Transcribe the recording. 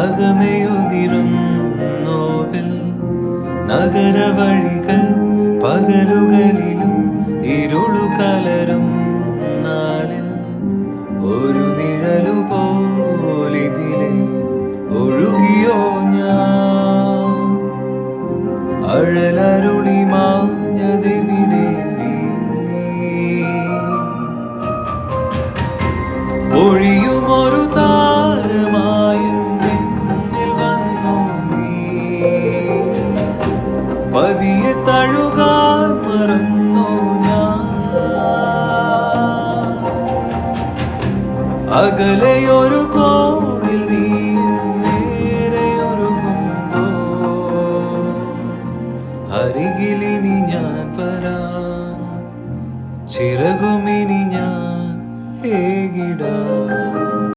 അകമയുതിരുന്നോവിൽ നഗരവഴികൾ പകലുകളിലും ഇരുളു കലരും നാളിൽ ഒരു നിഴലു പോലിതിലെ ഒഴുകിയോ ഞാൻ അഴലരുളി മാഞ്ഞതെവിടെ നീ ഒഴിയുമൊരു താരമായെന്നിൽ വന്നു നീ പതിയെ തഴുകാൻ മറന്നു ഞാൻ അകലെയൊരു കോണിൽ നീ നേരെയൊരുകുമ്പോ അരികിലിനി ഞാൻ വരാം ചിറകുമിനി ഞാൻ ഏകിടാം